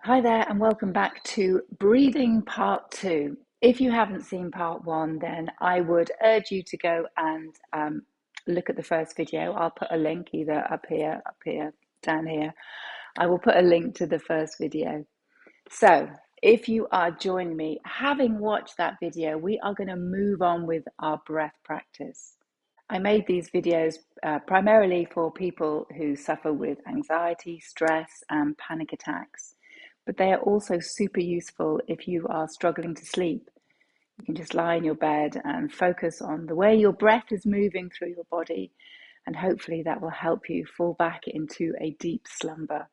Hi there, and welcome back to Breathing Part 2. If you haven't seen Part 1, then I would urge you to go and look at the first video. I'll put a link either up here, down here. I will put a link to the first video. So, if you are joining me, having watched that video, we are going to move on with our breath practice. I made these videos primarily for people who suffer with anxiety, stress, and panic attacks. But they are also super useful if you are struggling to sleep. You can just lie in your bed and focus on the way your breath is moving through your body, and hopefully that will help you fall back into a deep slumber.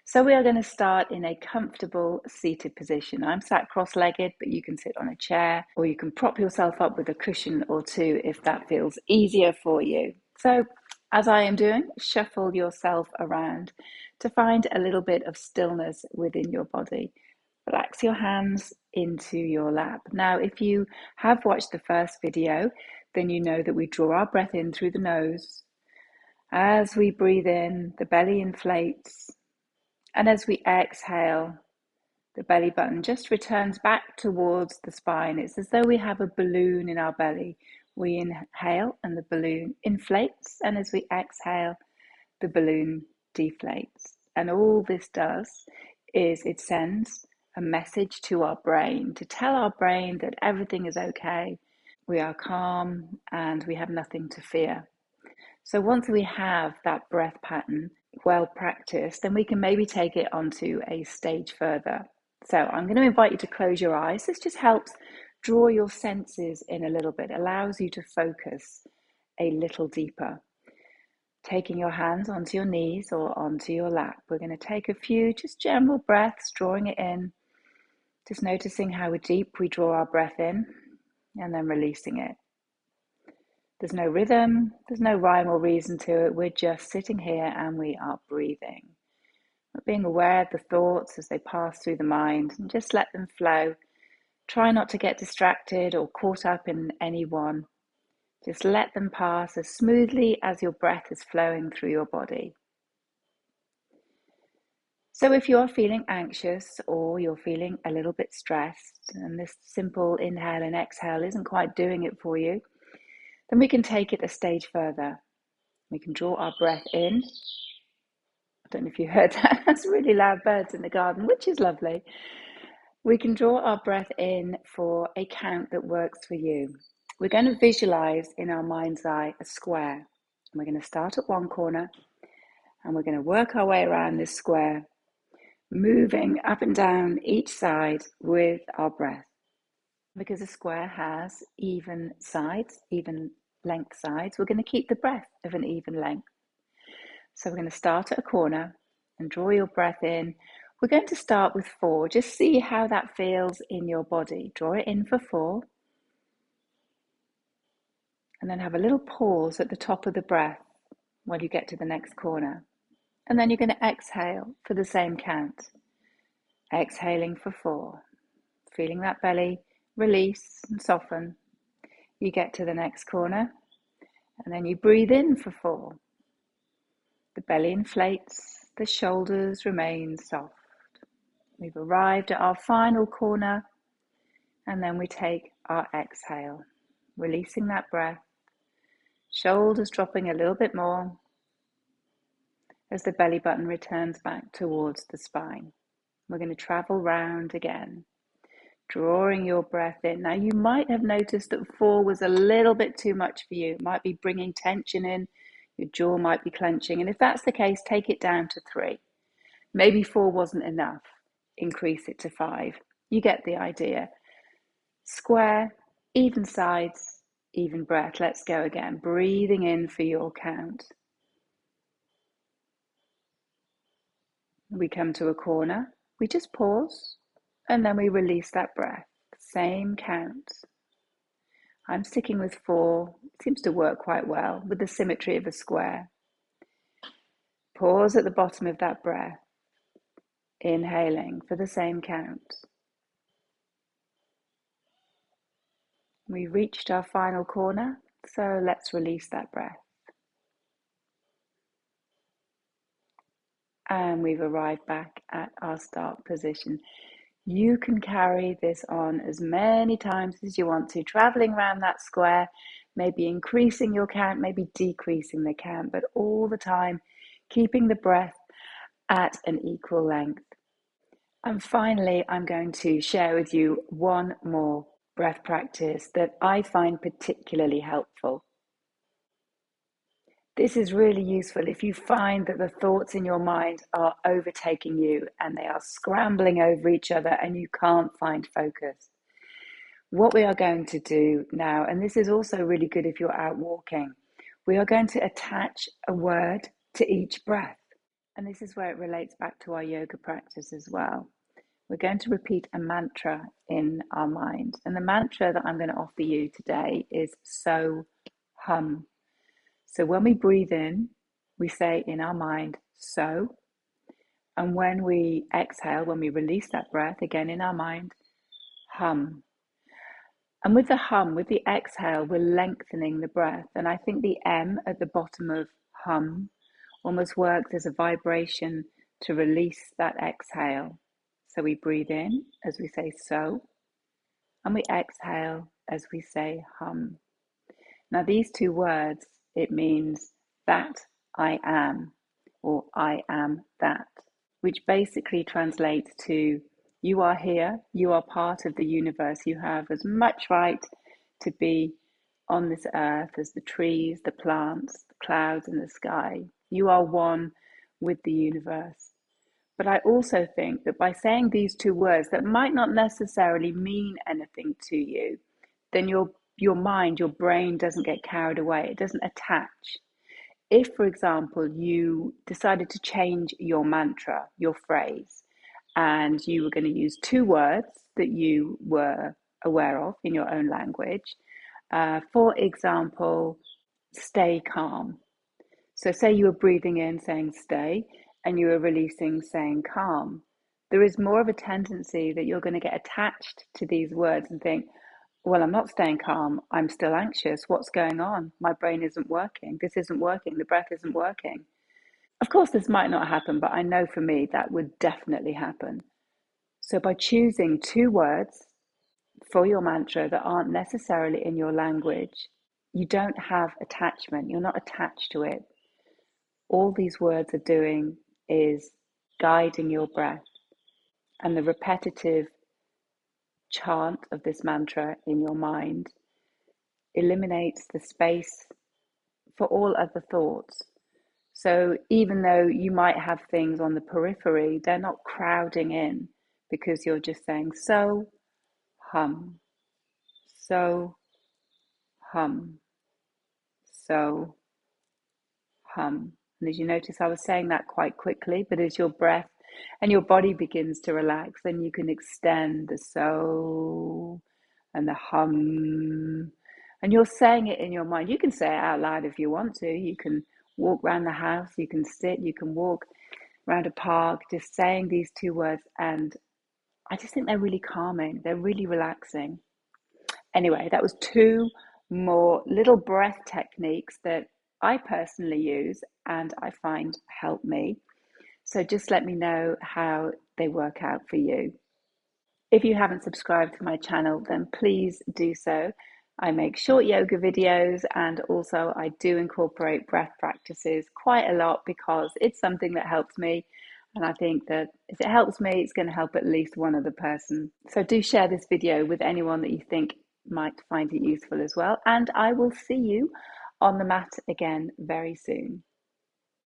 So we are going to start in a comfortable seated position. I'm sat cross-legged, but you can sit on a chair or you can prop yourself up with a cushion or two if that feels easier for you. So as I am doing, shuffle yourself around to find a little bit of stillness within your body. Relax your hands into your lap. Now, if you have watched the first video, then you know that we draw our breath in through the nose. As we breathe in, the belly inflates. And as we exhale, the belly button just returns back towards the spine. It's as though we have a balloon in our belly. We inhale and the balloon inflates, and as we exhale, the balloon deflates. And all this does is it sends a message to our brain to tell our brain that everything is okay, we are calm, and we have nothing to fear. So once we have that breath pattern well practiced, then we can maybe take it onto a stage further. So I'm going to invite you to close your eyes. This just helps draw your senses in a little bit, allows you to focus a little deeper. Taking your hands onto your knees or onto your lap, we're going to take a few just general breaths, drawing it in, just noticing how deep we draw our breath in and then releasing it. There's no rhythm, there's no rhyme or reason to it. We're just sitting here and we are breathing. We're being aware of the thoughts as they pass through the mind and just let them flow. Try not to get distracted or caught up in any one. Just let them pass as smoothly as your breath is flowing through your body. So if you're feeling anxious or you're feeling a little bit stressed and this simple inhale and exhale isn't quite doing it for you, then we can take it a stage further. We can draw our breath in. I don't know if you heard that. That's really loud birds in the garden, which is lovely. We can draw our breath in for a count that works for you. We're going to visualize in our mind's eye a square. And we're going to start at one corner and we're going to work our way around this square, moving up and down each side with our breath. Because a square has even sides, even length sides, we're going to keep the breath of an even length. So we're going to start at a corner and draw your breath in. We're going to start with 4. Just see how that feels in your body. Draw it in for 4. And then have a little pause at the top of the breath while you get to the next corner. And then you're going to exhale for the same count. Exhaling for 4. Feeling that belly release and soften. You get to the next corner. And then you breathe in for 4. The belly inflates. The shoulders remain soft. We've arrived at our final corner, and then we take our exhale, releasing that breath, shoulders dropping a little bit more as the belly button returns back towards the spine. We're going to travel round again, drawing your breath in. Now, you might have noticed that 4 was a little bit too much for you. It might be bringing tension in, your jaw might be clenching, and if that's the case, take it down to 3. Maybe 4 wasn't enough. Increase it to 5. You get the idea. Square, even sides, even breath. Let's go again. Breathing in for your count. We come to a corner. We just pause and then we release that breath. Same count. I'm sticking with 4. It seems to work quite well with the symmetry of a square. Pause at the bottom of that breath. Inhaling for the same count. We reached our final corner, so let's release that breath. And we've arrived back at our start position. You can carry this on as many times as you want to, traveling around that square, maybe increasing your count, maybe decreasing the count, but all the time keeping the breath at an equal length. And finally, I'm going to share with you one more breath practice that I find particularly helpful. This is really useful if you find that the thoughts in your mind are overtaking you and they are scrambling over each other and you can't find focus. What we are going to do now, and this is also really good if you're out walking, we are going to attach a word to each breath. And this is where it relates back to our yoga practice as well. We're going to repeat a mantra in our mind. And the mantra that I'm going to offer you today is so hum. So when we breathe in, we say in our mind, so. And when we exhale, when we release that breath, again in our mind, hum. And with the hum, with the exhale, we're lengthening the breath. And I think the M at the bottom of hum almost works as a vibration to release that exhale. So we breathe in as we say so, and we exhale as we say hum. Now, these two words, it means that I am, or I am that, which basically translates to you are here, you are part of the universe, you have as much right to be on this earth as the trees, the plants, the clouds, and the sky. You are one with the universe. But I also think that by saying these two words that might not necessarily mean anything to you, then your mind, your brain doesn't get carried away. It doesn't attach. If, for example, you decided to change your mantra, your phrase, and you were going to use two words that you were aware of in your own language, for example, stay calm. So say you were breathing in saying stay and you were releasing saying calm. There is more of a tendency that you're going to get attached to these words and think, well, I'm not staying calm. I'm still anxious. What's going on? My brain isn't working. This isn't working. The breath isn't working. Of course, this might not happen, but I know for me that would definitely happen. So by choosing two words for your mantra that aren't necessarily in your language, you don't have attachment. You're not attached to it. All these words are doing is guiding your breath. And the repetitive chant of this mantra in your mind eliminates the space for all other thoughts. So even though you might have things on the periphery, they're not crowding in because you're just saying so, hum, so, hum, so, hum. And as you notice, I was saying that quite quickly, but as your breath and your body begins to relax, then you can extend the so and the hum. And you're saying it in your mind. You can say it out loud if you want to. You can walk around the house, you can sit, you can walk around a park, just saying these two words. And I just think they're really calming, they're really relaxing. Anyway, that was two more little breath techniques that I personally use and I find help me. So just let me know how they work out for you. If you haven't subscribed to my channel, then please do so. I make short yoga videos and also I do incorporate breath practices quite a lot because it's something that helps me. And I think that if it helps me, it's going to help at least one other person. So do share this video with anyone that you think might find it useful as well. And I will see you on the mat again very soon.